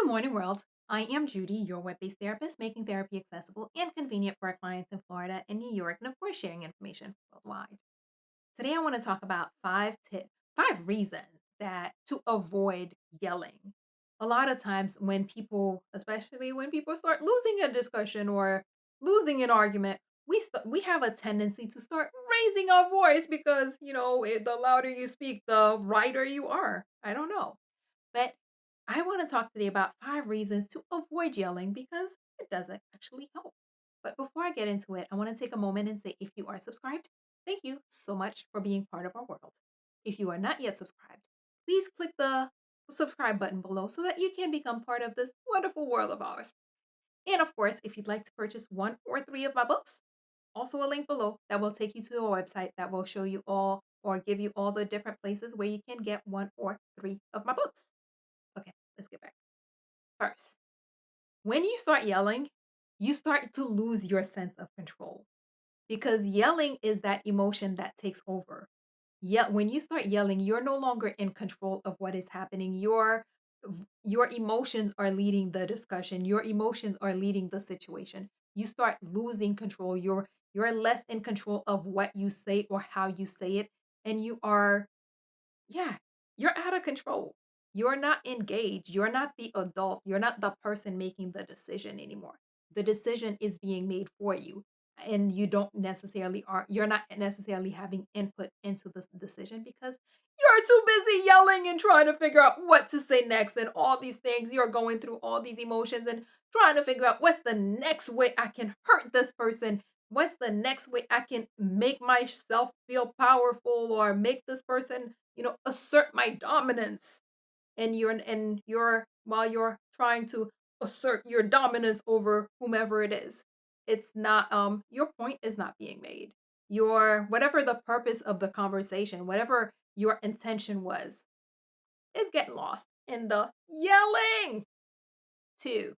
Good morning, world. I am Judy, your web based therapist, making therapy accessible and convenient for our clients in Florida and New York, and of course, sharing information worldwide. Today, I want to talk about 5 reasons that to avoid yelling. A lot of times, when people, especially when people start losing a discussion or losing an argument, we have a tendency to start raising our voice because the louder you speak, the righter you are. I don't know, but I want to talk today about 5 reasons to avoid yelling because it doesn't actually help. But before I get into it, I want to take a moment and say if you are subscribed, thank you so much for being part of our world. If you are not yet subscribed, please click the subscribe button below so that you can become part of this wonderful world of ours. And of course, if you'd like to purchase 1 or 3 of my books, also a link below that will take you to a website that will show you all or give you all the different places where you can get 1 or 3 of my books. Okay, let's get back. First, when you start yelling, you start to lose your sense of control because yelling is that emotion that takes over. Yeah, when you start yelling, you're no longer in control of what is happening. Your emotions are leading the discussion. Your emotions are leading the situation. You start losing control. You're less in control of what you say or how you say it, and yeah, you're out of control. You're not engaged. You're not the adult. You're not the person making the decision anymore. The decision is being made for you. And you're not necessarily having input into this decision because you're too busy yelling and trying to figure out what to say next and all these things. You're going through all these emotions and trying to figure out what's the next way I can hurt this person. What's the next way I can make myself feel powerful or make this person assert my dominance. And you're while you're trying to assert your dominance over whomever it is, it's not your point is not being made. Your Whatever the purpose of the conversation, whatever your intention was, is getting lost in the yelling. Two,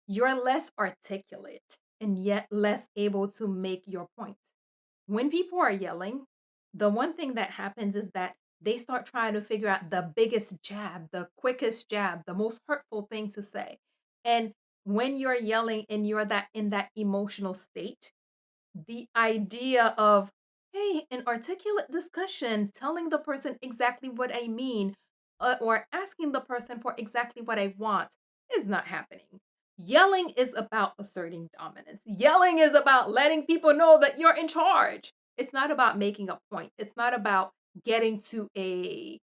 you're less articulate and yet less able to make your point. When people are yelling, the one thing that happens is that they start trying to figure out the biggest jab, the quickest jab, the most hurtful thing to say. And when you're yelling and you're that in that emotional state, the idea of, hey, an articulate discussion, telling the person exactly what I mean, or asking the person for exactly what I want is not happening. Yelling is about asserting dominance. Yelling is about letting people know that you're in charge. It's not about making a point. Getting to a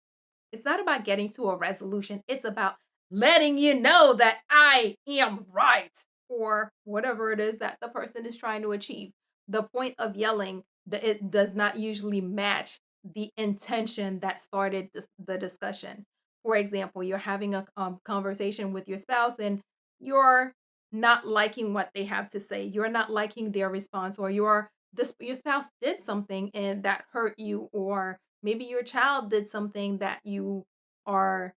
it's not about getting to a resolution. It's about letting you know that I am right or whatever it is that the person is trying to achieve. The point of yelling, it does not usually match the intention that started the discussion. For example, you're having a conversation with your spouse and you're not liking what they have to say. You're not liking their response, or your spouse did something and that hurt you, or maybe your child did something are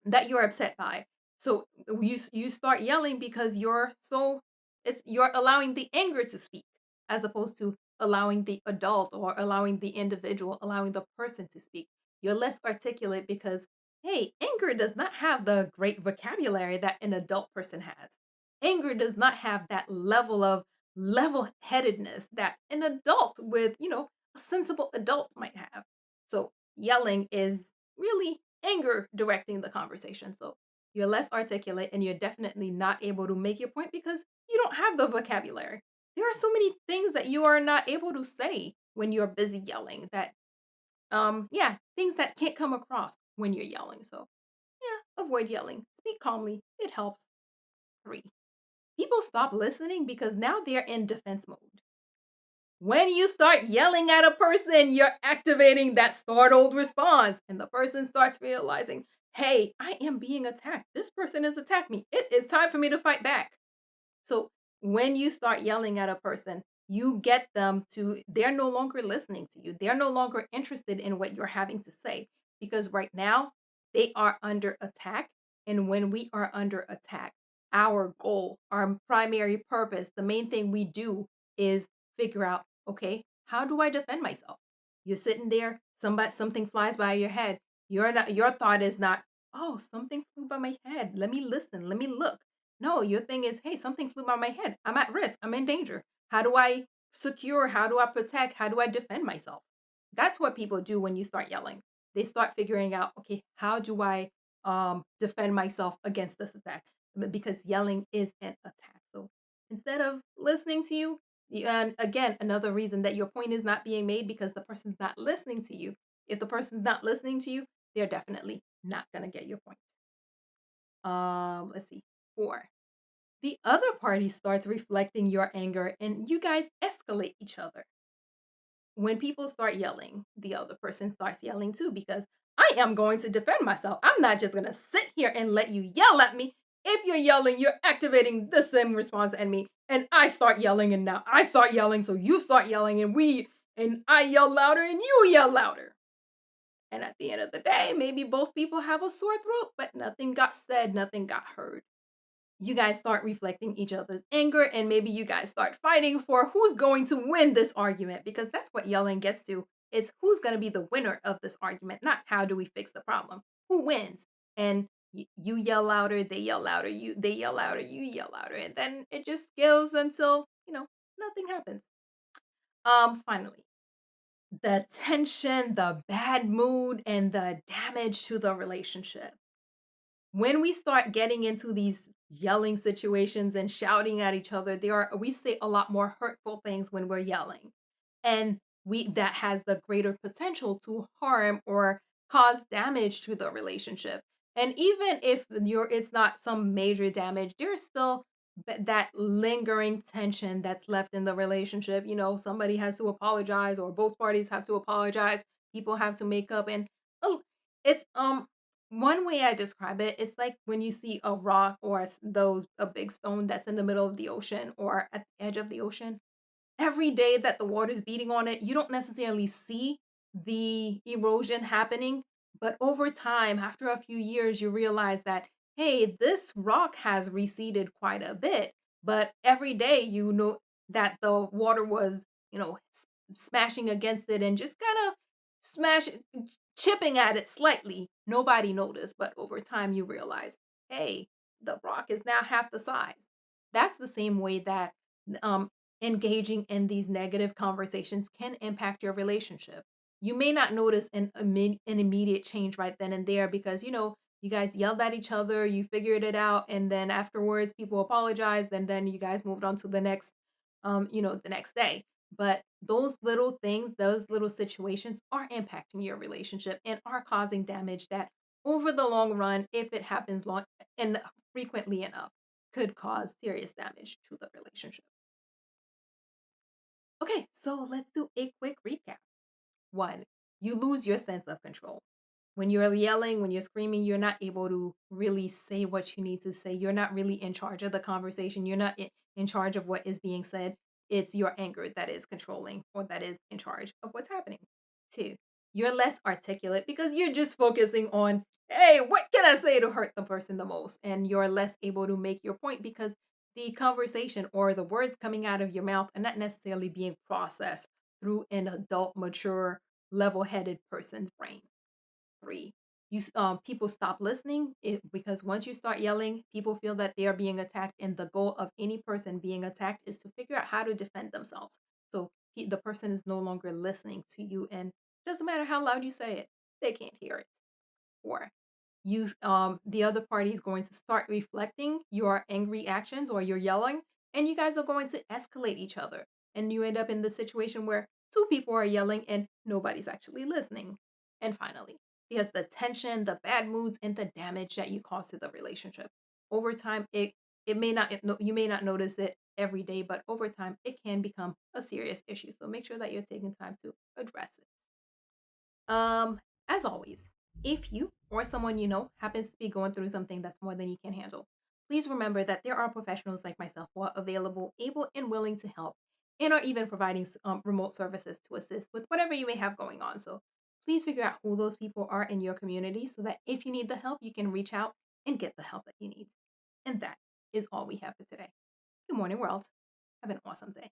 that you're upset by. So you start yelling because you're allowing the anger to speak as opposed to allowing the adult or allowing the individual, allowing the person to speak. You're less articulate because hey, anger does not have the great vocabulary that an adult person has. Anger does not have that level of level-headedness that an adult with, a sensible adult might have. So yelling is really anger directing the conversation. So you're less articulate and you're definitely not able to make your point because you don't have the vocabulary. There are so many things that you are not able to say when you're busy yelling that yeah, things that can't come across when you're yelling. So, yeah, avoid yelling. Speak calmly. It helps. 3. People stop listening because now they're in defense mode. When you start yelling at a person, you're activating that startled response, and the person starts realizing, hey, I am being attacked. This person has attacked me. It is time for me to fight back. So when you start yelling at a person, you get them to, they're no longer listening to you. They're no longer interested in what you're having to say because right now they are under attack. And when we are under attack, our goal, our primary purpose, the main thing we do is figure out, okay, how do I defend myself? You're sitting there, something flies by your head. Your thought is not, Oh, something flew by my head. Let me listen. Let me look. No, your thing is, hey, something flew by my head. I'm at risk. I'm in danger. How do I secure? How do I protect? How do I defend myself? That's what people do when you start yelling. They start figuring out, okay, how do I defend myself against this attack? Because yelling is an attack. So instead of listening to you, and again, another reason that your point is not being made because the person's not listening to you. If the person's not listening to you, they're definitely not gonna get your point. Let's see. 4. The other party starts reflecting your anger and you guys escalate each other. When people start yelling, the other person starts yelling too because I am going to defend myself. I'm not just gonna sit here and let you yell at me. If you're yelling, you're activating the same response in me. And I start yelling, and now I start yelling, so you start yelling, and I yell louder and you yell louder. And at the end of the day, maybe both people have a sore throat, but nothing got said, nothing got heard. You guys start reflecting each other's anger, and maybe you guys start fighting for who's going to win this argument because that's what yelling gets to. It's who's going to be the winner of this argument, not how do we fix the problem. Who wins? And you yell louder, they yell louder, they yell louder, you yell louder, and then it just scales until, nothing happens. Finally, the tension, the bad mood, and the damage to the relationship. When we start getting into these yelling situations and shouting at each other, we say a lot more hurtful things when we're yelling. And we that has the greater potential to harm or cause damage to the relationship. And even if it's not some major damage, there's still that lingering tension that's left in the relationship. Somebody has to apologize or both parties have to apologize. People have to make up, and oh, it's one way I describe it, it's like when you see a rock or a big stone that's in the middle of the ocean or at the edge of the ocean. Every day that the water's beating on it, you don't necessarily see the erosion happening, but over time, after a few years, you realize that, hey, this rock has receded quite a bit, but every day you know that the water was, smashing against it and just kind of smash chipping at it slightly. Nobody noticed, but over time you realize, hey, the rock is now half the size. That's the same way that um engaging in these negative conversations can impact your relationship. You may not notice an immediate change right then and there because you guys yelled at each other, you figured it out, and then afterwards people apologized, and then you guys moved on to the next day. But those little things, those little situations are impacting your relationship and are causing damage that over the long run, if it happens long and frequently enough, could cause serious damage to the relationship. Okay, so let's do a quick recap. 1, you lose your sense of control. When you're yelling, when you're screaming, you're not able to really say what you need to say. You're not really in charge of the conversation. You're not in charge of what is being said. It's your anger that is controlling or that is in charge of what's happening. 2, you're less articulate because you're just focusing on, hey, what can I say to hurt the person the most? And you're less able to make your point because the conversation or the words coming out of your mouth are not necessarily being processed through an adult, mature, level-headed person's brain. 3, people stop listening because once you start yelling, people feel that they are being attacked, and the goal of any person being attacked is to figure out how to defend themselves. So the person is no longer listening to you, and it doesn't matter how loud you say it, they can't hear it. 4, the other party is going to start reflecting your angry actions or your yelling, and you guys are going to escalate each other, and you end up in the situation where two people are yelling and nobody's actually listening. And finally, because the tension, the bad moods, and the damage that you cause to the relationship over time, it may not you may not notice it every day, but over time it can become a serious issue, so make sure that you're taking time to address it. As always, if you or someone you know happens to be going through something that's more than you can handle, please remember that there are professionals like myself who are available, able, and willing to help, and are even providing remote services to assist with whatever you may have going on. So please figure out who those people are in your community so that if you need the help, you can reach out and get the help that you need. And that is all we have for today. Good morning, world. Have an awesome day.